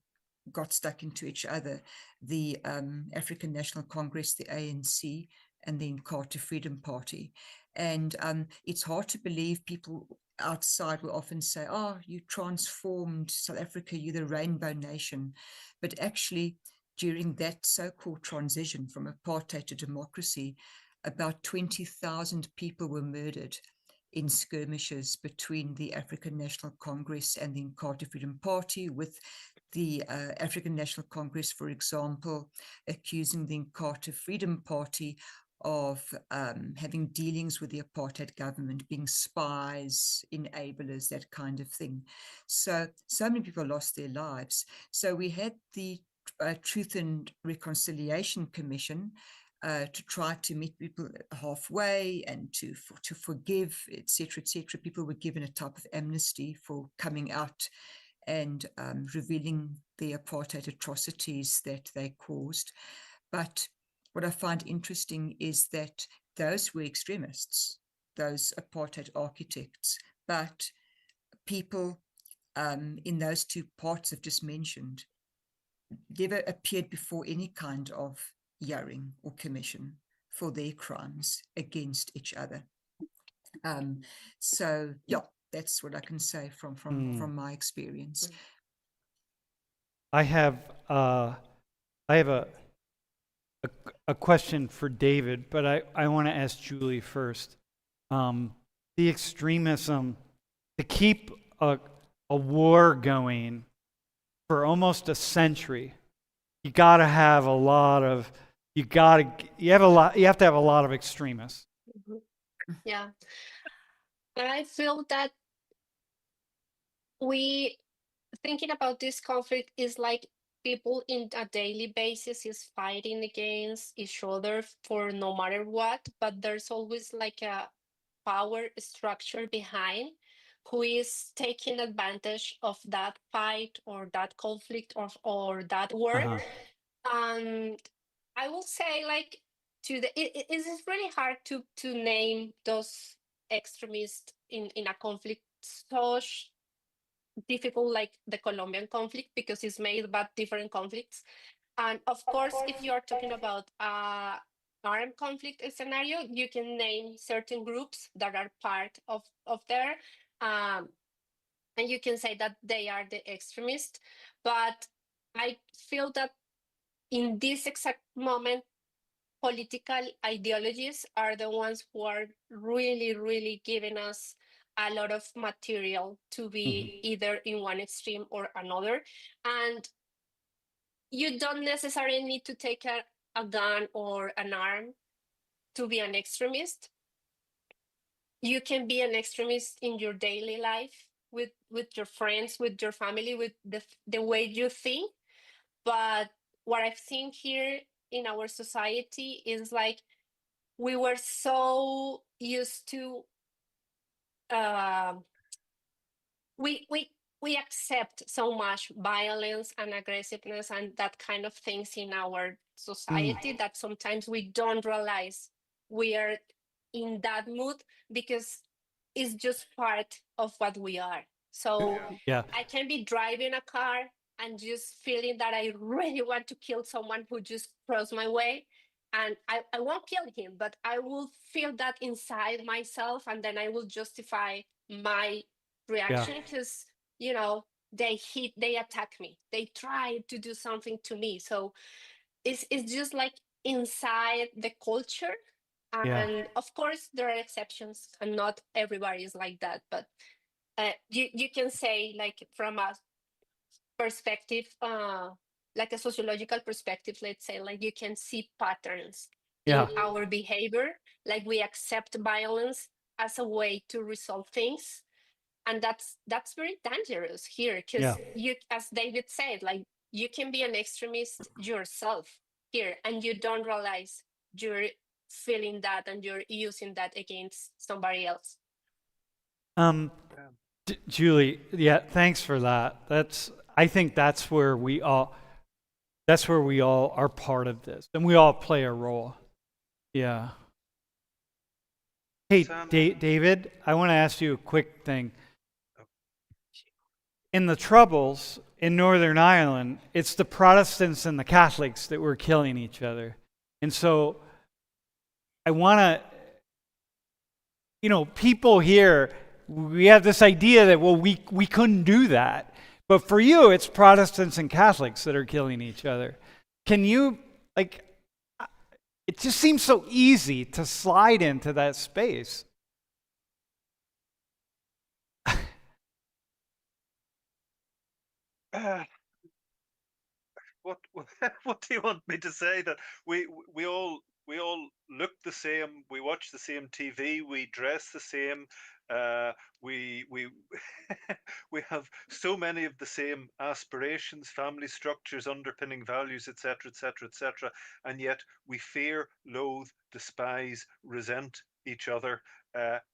got stuck into each other, the African National Congress, the ANC, and the Inkatha Freedom Party. And it's hard to believe. People outside will often say, oh, you transformed South Africa, you're the rainbow nation. But actually, during that so-called transition from apartheid to democracy, about 20,000 people were murdered in skirmishes between the African National Congress and the Inkatha Freedom Party, with the African National Congress, for example, accusing the Inkatha Freedom Party of having dealings with the apartheid government, being spies, enablers, that kind of thing. So many people lost their lives. So we had the Truth and Reconciliation Commission to try to meet people halfway and to forgive, etc., etc. People were given a type of amnesty for coming out and revealing the apartheid atrocities that they caused. But what I find interesting is that those were extremists, those apartheid architects, but people in those two parts I've just mentioned never appeared before any kind of hearing or commission for their crimes against each other. So yeah, that's what I can say from my experience. I have a question for David, but I want to ask Julie first. The extremism, to keep a war going for almost a century, you got to have a lot of, you have to have a lot of extremists. Yeah. I feel that we thinking about this conflict is like people in a daily basis is fighting against each other for no matter what, but there's always like a power structure behind who is taking advantage of that fight or that conflict or that war. And I will say, like, it is really hard to name those extremists in a conflict so difficult like the Colombian conflict, because it's made about different conflicts. And of course, if you are talking about armed conflict scenario, you can name certain groups that are part of there, and you can say that they are the extremists. But I feel that in this exact moment, political ideologies are the ones who are really, really giving us a lot of material to be either in one extreme or another. And you don't necessarily need to take a gun or an arm to be an extremist. You can be an extremist in your daily life with your friends, with your family, with the way you think. But what I've seen here in our society is like we were so used to we accept so much violence and aggressiveness and that kind of things in our society that sometimes we don't realize we are in that mood, because it's just part of what we are. So Yeah. I can be driving a car and just feeling that I really want to kill someone who just crossed my way. And I won't kill him, but I will feel that inside myself, and then I will justify my reaction because, they attack me. They try to do something to me. So it's just like inside the culture. And of course, there are exceptions, and not everybody is like that. But you can say, like, from a perspective, like a sociological perspective, let's say, like, you can see patterns in our behavior. Like, we accept violence as a way to resolve things, and that's very dangerous here, because you, as David said, like, you can be an extremist yourself here, and you don't realize you're feeling that and you're using that against somebody else. Julie, yeah, thanks for that. I think that's where we all are part of this, and we all play a role. Yeah. Hey, Sam? David, I want to ask you a quick thing. In the Troubles in Northern Ireland, it's the Protestants and the Catholics that were killing each other. And so I want to, people here, we have this idea that, well, we couldn't do that. But for you, it's Protestants and Catholics that are killing each other. Can you, it just seems so easy to slide into that space. What what do you want me to say? That we all look the same, we watch the same TV, we dress the same, we we have so many of the same aspirations, family structures, underpinning values, etc., etc., etc., and yet we fear, loathe, despise, resent each other,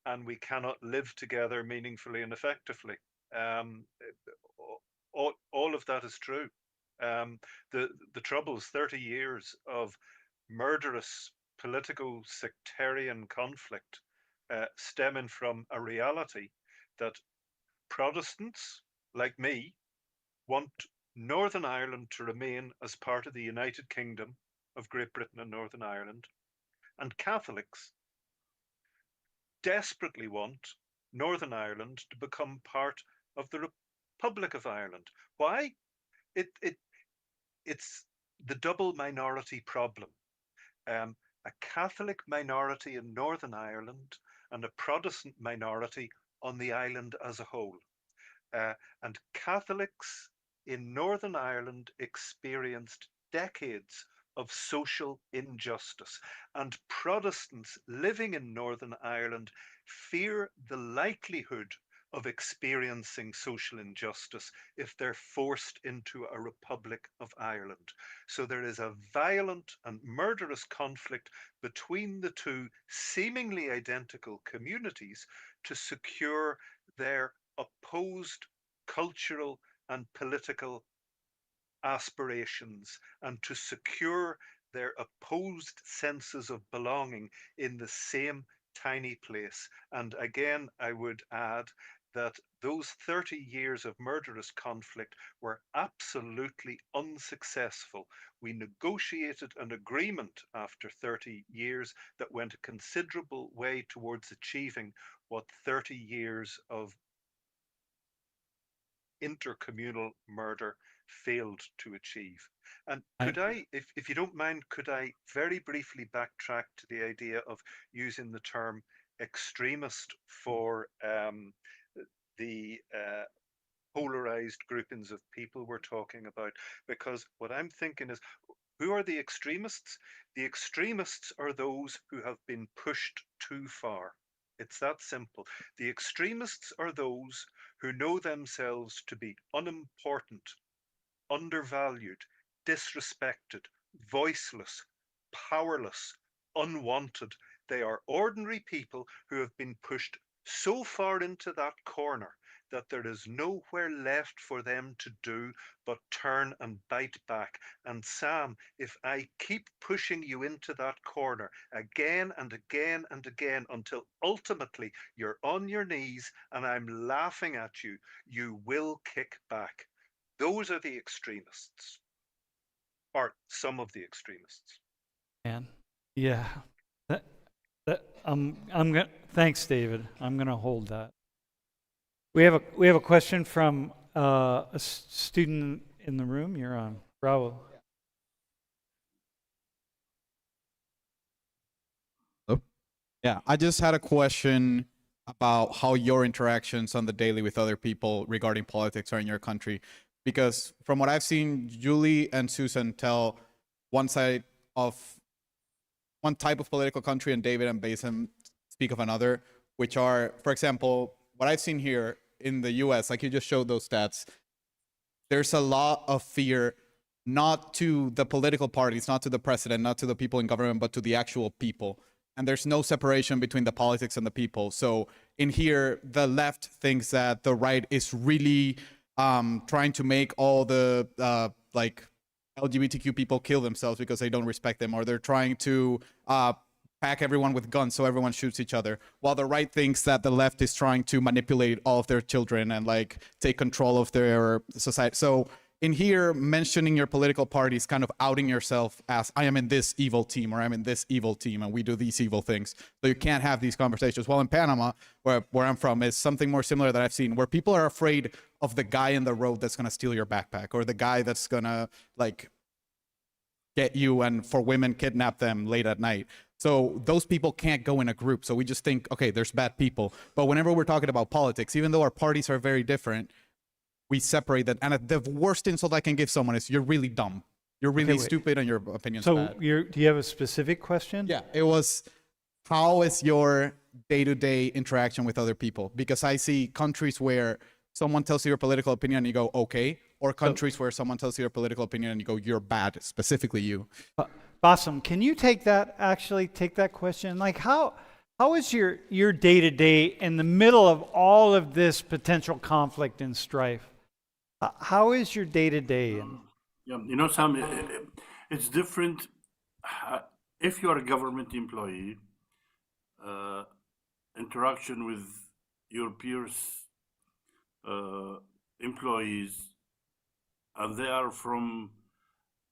and we cannot live together meaningfully and effectively. Um, all of that is true. The Troubles, 30 years of murderous political sectarian conflict, stemming from a reality that Protestants like me want Northern Ireland to remain as part of the United Kingdom of Great Britain and Northern Ireland, and Catholics desperately want Northern Ireland to become part of the Republic of Ireland. Why? It's the double minority problem. A Catholic minority in Northern Ireland and a Protestant minority on the island as a whole. And Catholics in Northern Ireland experienced decades of social injustice, and Protestants living in Northern Ireland fear the likelihood of experiencing social injustice if they're forced into a Republic of Ireland. So there is a violent and murderous conflict between the two seemingly identical communities to secure their opposed cultural and political aspirations and to secure their opposed senses of belonging in the same tiny place. And again, I would add that those 30 years of murderous conflict were absolutely unsuccessful. We negotiated an agreement after 30 years that went a considerable way towards achieving what 30 years of intercommunal murder failed to achieve. And could if you don't mind, could I very briefly backtrack to the idea of using the term extremist for the polarized groupings of people we're talking about? Because what I'm thinking is, who are the extremists? The extremists are those who have been pushed too far. It's that simple. The extremists are those who know themselves to be unimportant, undervalued, disrespected, voiceless, powerless, unwanted. They are ordinary people who have been pushed so far into that corner that there is nowhere left for them to do but turn and bite back. And Sam, if I keep pushing you into that corner again and again and again until ultimately you're on your knees and I'm laughing at you, you will kick back. Those are the extremists, or some of the extremists. Man, yeah. I'm gonna. Thanks, David. I'm gonna hold that. We have a question from a student in the room. You're on. Bravo. Hello? Yeah, I just had a question about how your interactions on the daily with other people regarding politics are in your country. Because from what I've seen, Yuli and Susan tell one side of one type of political country, and David and Basim speak of another, which are, for example, what I've seen here in the US, like you just showed those stats, there's a lot of fear not to the political parties, not to the president, not to the people in government, but to the actual people. And there's no separation between the politics and the people. So in here, the left thinks that the right is really trying to make all the like LGBTQ people kill themselves because they don't respect them, or they're trying to pack everyone with guns so everyone shoots each other, while the right thinks that the left is trying to manipulate all of their children and like take control of their society. So in here, mentioning your political party is kind of outing yourself as I am in this evil team, or I'm in this evil team and we do these evil things. So you can't have these conversations. While in Panama, where I'm from, is something more similar that I've seen, where people are afraid of the guy in the road that's going to steal your backpack, or the guy that's going to like get you and for women kidnap them late at night. So those people can't go in a group. So we just think, okay, there's bad people. But whenever we're talking about politics, even though our parties are very different, we separate that. And the worst insult I can give someone is, you're really dumb. You're really stupid and your opinion's So bad. do you have a specific question? Yeah, it was, how is your day-to-day interaction with other people? Because I see countries where someone tells you your political opinion and you go, okay, or countries where someone tells you your political opinion and you go, you're bad, specifically you. Basim, can you take that question? Like how is your day-to-day in the middle of all of this potential conflict and strife? How is your day-to-day? Yeah, you know, Sam, it's different. If you are a government employee, interaction with your peers, employees, and they are from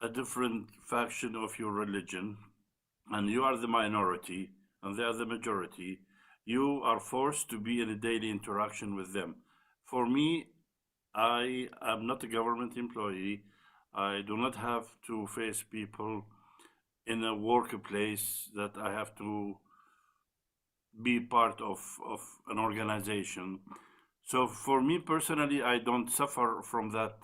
a different faction of your religion, and you are the minority, and they are the majority, you are forced to be in a daily interaction with them. For me, I am not a government employee. I do not have to face people in a workplace that I have to be part of an organization. So for me personally, I don't suffer from that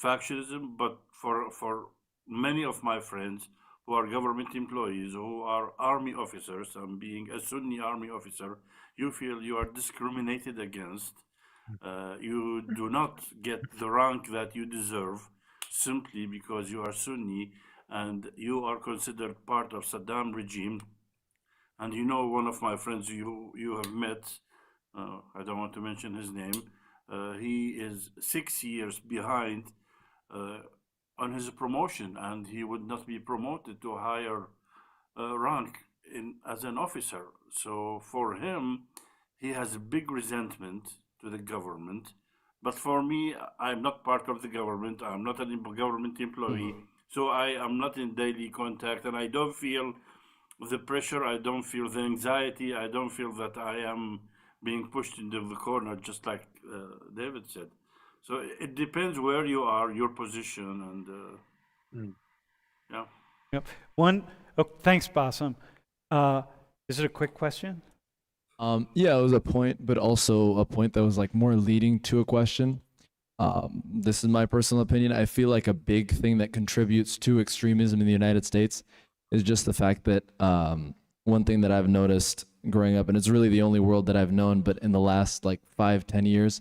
factionism, but for many of my friends who are government employees, who are army officers, and being a Sunni army officer, you feel you are discriminated against. You do not get the rank that you deserve simply because you are Sunni and you are considered part of Saddam regime. And you know, one of my friends you have met, I don't want to mention his name, he is 6 years behind on his promotion, and he would not be promoted to a higher rank as an officer. So for him, he has a big resentment to the government. But for me, I'm not part of the government. I'm not a government employee. So I am not in daily contact, and I don't feel the pressure. I don't feel the anxiety. I don't feel that I am being pushed into the corner, just like David said. So it depends where you are, your position, and yeah. Yep. Thanks, Basim. Is it a quick question? Yeah, it was a point, but also a point that was like more leading to a question. This is my personal opinion. I feel like a big thing that contributes to extremism in the United States is just the fact that one thing that I've noticed growing up, and it's really the only world that I've known, but in the last like 5-10 years,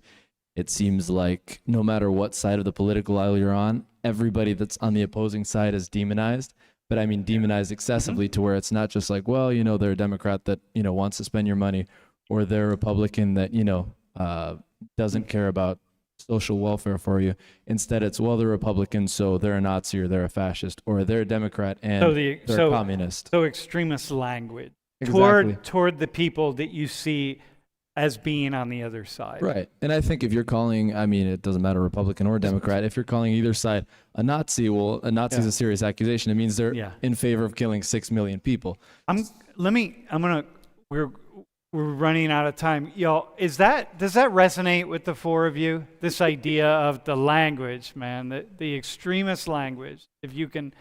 it seems like no matter what side of the political aisle you're on, everybody that's on the opposing side is demonized. But I mean demonized excessively to where it's not just like, well, you know, they're a Democrat that, you know, wants to spend your money, or they're a Republican that, you know, doesn't care about social welfare for you. Instead, it's, well, they're Republican, so they're a Nazi or they're a fascist, or they're a Democrat and they're a communist. So extremist language Exactly. toward the people that you see as being on the other side. Right. And I think if you're calling, I mean, it doesn't matter Republican or Democrat, if you're calling either side a Nazi, well, a Nazi is a serious accusation. It means they're in favor of killing 6 million people. We're running out of time. Y'all, does that resonate with the four of you? This idea of the language, man, the extremist language. If you can,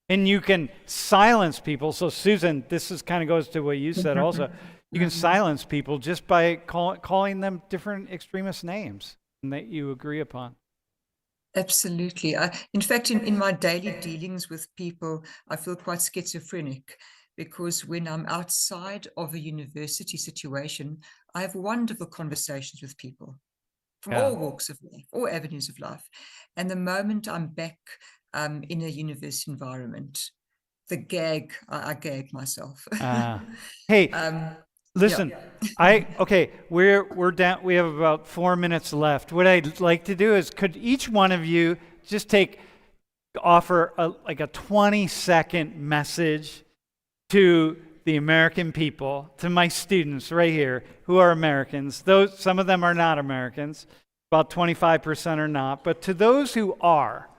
and you can silence people. So Susan, this is kind of goes to what you said also. You can silence people just by calling them different extremist names that you agree upon. Absolutely. In fact, in my daily dealings with people, I feel quite schizophrenic, because when I'm outside of a university situation, I have wonderful conversations with people. from Yeah. all walks of life, all avenues of life. And the moment I'm back in a university environment, the gag, I gag myself. Hey, Yeah. listen, okay, we're down. We have about 4 minutes left. What I'd like to do is, could each one of you just offer like a 20-second message to the American people, to my students right here who are Americans. Those, some of them are not Americans, about 25% are not, but to those who are,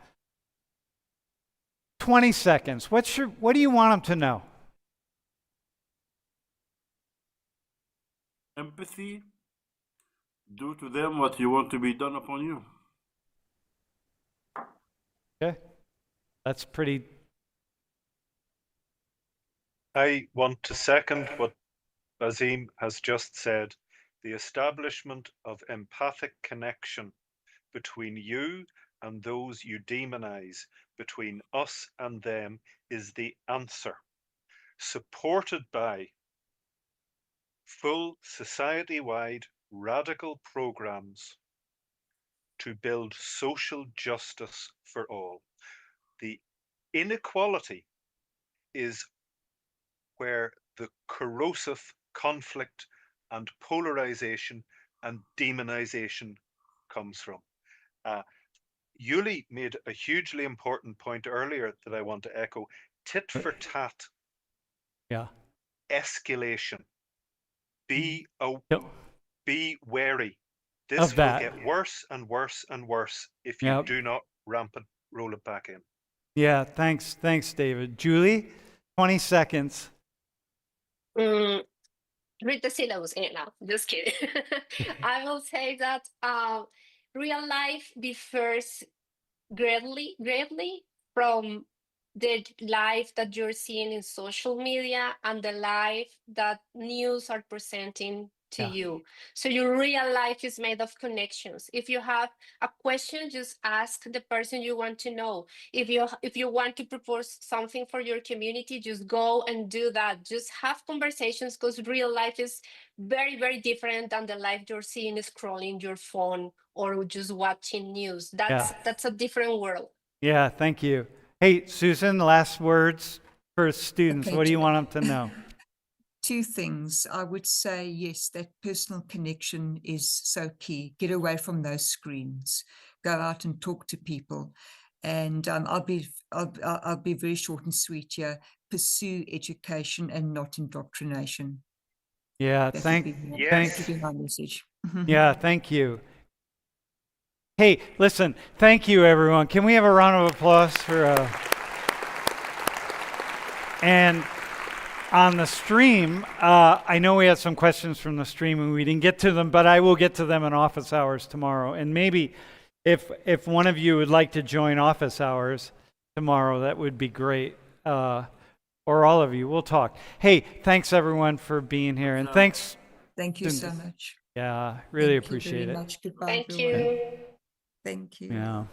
20 seconds. What do you want them to know? Empathy. Do to them what you want to be done upon you. Okay, that's pretty. I want to second what Basim has just said. The establishment of empathic connection between you and those you demonize, between us and them, is the answer, supported by full society-wide radical programs to build social justice for all. The inequality is where the corrosive conflict and polarization and demonization comes from. Yuli made a hugely important point earlier that I want to echo. Tit for tat. Yeah. Escalation. Be wary. This Of will that. get worse and worse and worse if you Yep. do not roll it back in. Yeah, thanks, David. Julie, 20 seconds. Read the syllabus in it now. Just kidding. I will say that real life differs greatly from the life that you're seeing in social media and the life that news are presenting to you. So your real life is made of connections. If you have a question, just ask the person you want to know. If you want to propose something for your community, just go and do that. Just have conversations, because real life is very, very different than the life you're seeing scrolling your phone or just watching news. That's a different world. Yeah, thank you. Hey, Susan, last words for students. Okay, What do you want them to know? Two things. I would say, yes, that personal connection is so key. Get away from those screens. Go out and talk to people. And I'll be very short and sweet here. Pursue education and not indoctrination. Yeah, That thank would be my message. Yeah, thank you. Hey, listen, thank you, everyone. Can we have a round of applause for And on the stream, I know we had some questions from the stream and we didn't get to them, but I will get to them in office hours tomorrow. And maybe if one of you would like to join office hours tomorrow, that would be great. Or all of you, we'll talk. Hey, thanks everyone for being here, and thanks. Thank you so much. Yeah, really Thank appreciate you very it. much. Goodbye, Thank everyone. you. Thank you. Yeah.